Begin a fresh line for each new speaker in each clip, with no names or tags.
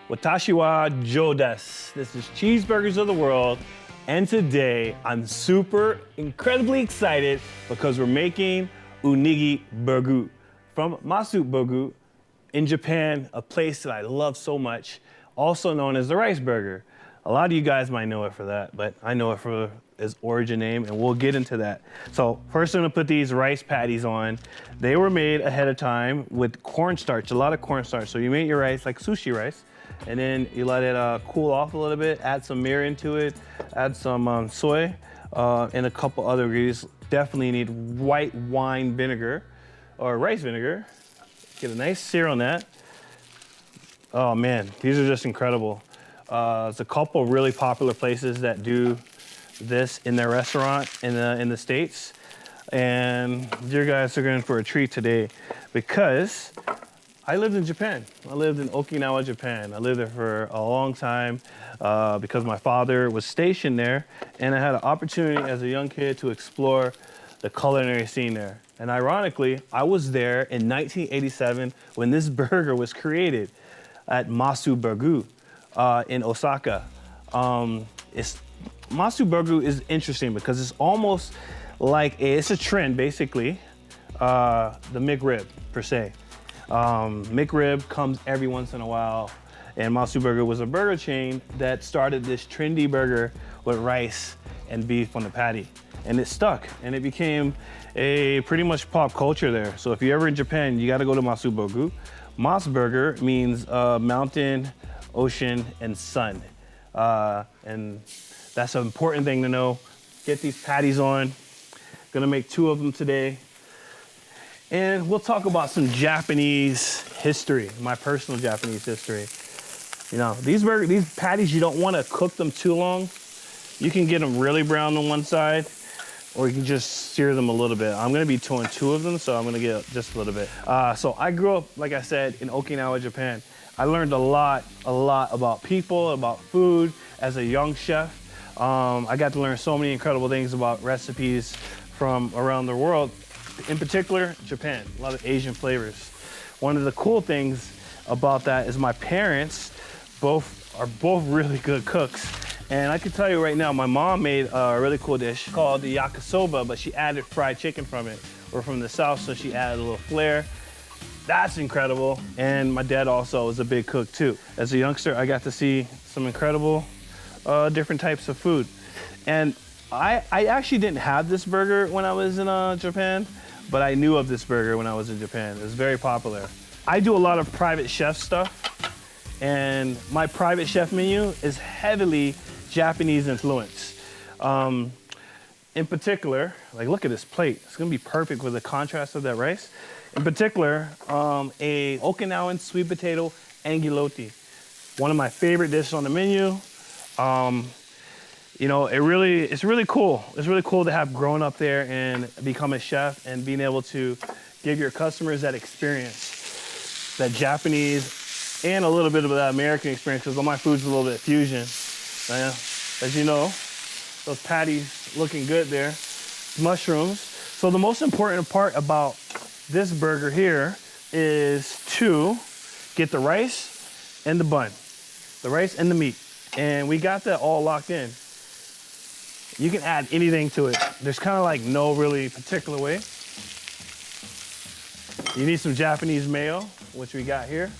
Watashi wa Joe desu. This is Cheeseburgers of the World, and today I'm incredibly excited because we're making unagi burger from mouthwatering in Japan, a place that I love so much, also known as the rice burger. A lot of you guys might know it for that, but I know it for its origin name, and we'll get into that. So first I'm gonna put these rice patties on. They were made ahead of time with cornstarch, a lot of cornstarch. So you make your rice like sushi rice, and then you let it cool off a little bit, add some mirin into it, add some soy, and a couple other ingredients. Definitely need white wine vinegar or rice vinegar. Get a nice sear on that. Oh man, these are just incredible. There's a couple really popular places that do this in their restaurant in the States. And you guys are going for a treat today because I lived in Japan. I lived in Okinawa, Japan. I lived there for a long time because my father was stationed there, and I had an opportunity as a young kid to explore the culinary scene there. And ironically, I was there in 1987 when this burger was created at Cheeseburgers in Osaka. Cheeseburgers is interesting because it's almost like it's a trend, basically, the McRib per se. McRib comes every once in a while, and Cheeseburgers was a burger chain that started this trendy burger with rice and beef on the patty. And it stuck, and it became a pretty much pop culture there. So if you're ever in Japan, you gotta go to Cheeseburgers. Cheeseburger means mountain, ocean, and sun. And that's an important thing to know. Get these patties on. Gonna make 2 of them today. And we'll talk about some Japanese history, my personal Japanese history. You know, these patties, you don't wanna cook them too long. You can get them really brown on one side, or you can just sear them a little bit. I'm gonna be doing 2 of them, so I'm gonna get just a little bit. So I grew up, like I said, in Okinawa, Japan. I learned a lot about people, about food as a young chef. I got to learn so many incredible things about recipes from around the world, in particular, Japan, a lot of Asian flavors. One of the cool things about that is my parents are both really good cooks. And I can tell you right now, my mom made a really cool dish called the yakisoba, but she added fried chicken from it. We're from the South, so she added a little flair. That's incredible. And my dad also was a big cook too. As a youngster, I got to see some incredible different types of food. And I actually didn't have this burger when I was in Japan, but I knew of this burger when I was in Japan. It was very popular. I do a lot of private chef stuff, and my private chef menu is heavily Japanese influence. In particular, like look at this plate. It's gonna be perfect with the contrast of that rice. In particular, a Okinawan sweet potato angiloti. One of my favorite dishes on the menu. You know, it's really cool. It's really cool to have grown up there and become a chef and being able to give your customers that experience, that Japanese and a little bit of that American experience, because all my food's a little bit fusion. As you know, those patties looking good there, mushrooms. So the most important part about this burger here is to get the rice and the bun, the rice and the meat. And we got that all locked in. You can add anything to it. There's kind of like no really particular way. You need some Japanese mayo, which we got here.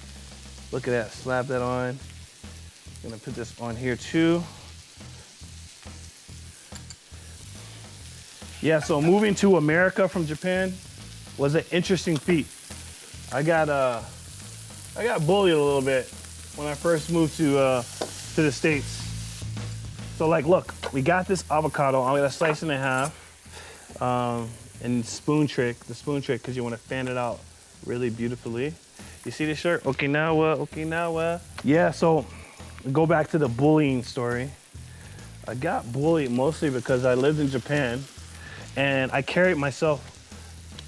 Look at that, slap that on. Gonna put this on here too. Yeah, so moving to America from Japan was an interesting feat. I got bullied a little bit when I first moved to the States. So like, look, we got this avocado. I'm gonna slice it in half, and the spoon trick, because you want to fan it out really beautifully. You see this shirt? Okinawa. Yeah, so go back to the bullying story. I got bullied mostly because I lived in Japan, and I carried myself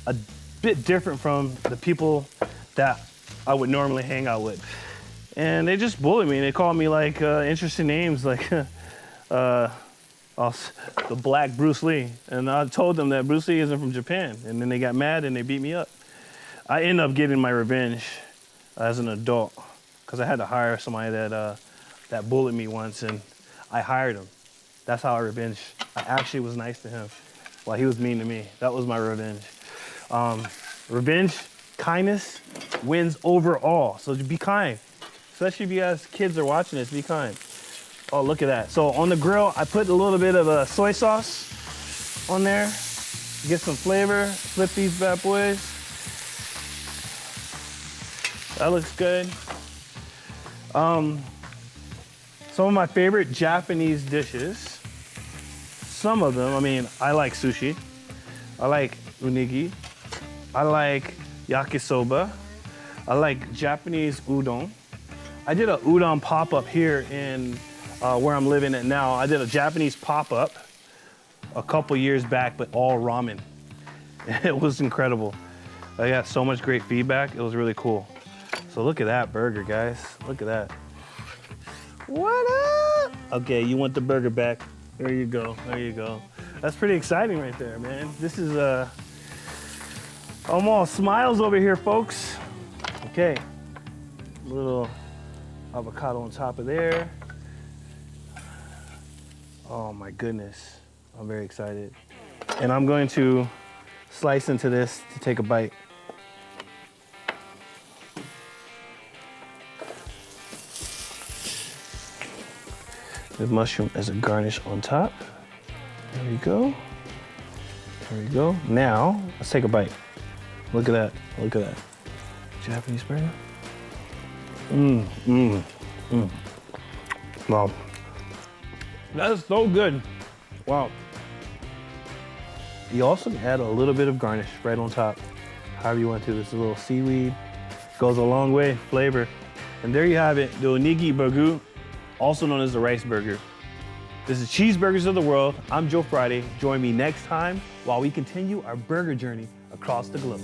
a bit different from the people that I would normally hang out with. And they just bullied me. They called me like interesting names, like the Black Bruce Lee. And I told them that Bruce Lee isn't from Japan. And then they got mad and they beat me up. I ended up getting my revenge as an adult, because I had to hire somebody that bullied me once, and I hired him. That's how I revenged. I actually was nice to him while he was mean to me. That was my revenge. Revenge, kindness wins overall. So be kind, especially if you guys kids are watching this. Be kind. Oh, look at that. So on the grill, I put a little bit of soy sauce on there. Get some flavor. Flip these bad boys. That looks good. Some of my favorite Japanese dishes. Some of them, I mean, I like sushi. I like unagi. I like yakisoba. I like Japanese udon. I did a udon pop-up here in where I'm living at now. I did a Japanese pop-up a couple years back, but all ramen. It was incredible. I got so much great feedback. It was really cool. So look at that burger, guys. Look at that. What up? Okay, you want the burger back. There you go, there you go. That's pretty exciting right there, man. This is I'm all smiles over here, folks. Okay, a little avocado on top of there. Oh my goodness, I'm very excited. And I'm going to slice into this to take a bite. The mushroom as a garnish on top. There we go. There we go. Now, let's take a bite. Look at that. Look at that. Japanese burger. Wow. That is so good. Wow. You also can add a little bit of garnish right on top. However you want to. This is a little seaweed. Goes a long way. Flavor. And there you have it. The onigi burger, also known as the rice burger. This is Cheeseburgers of the World. I'm Joe Friday. Join me next time while we continue our burger journey across the globe.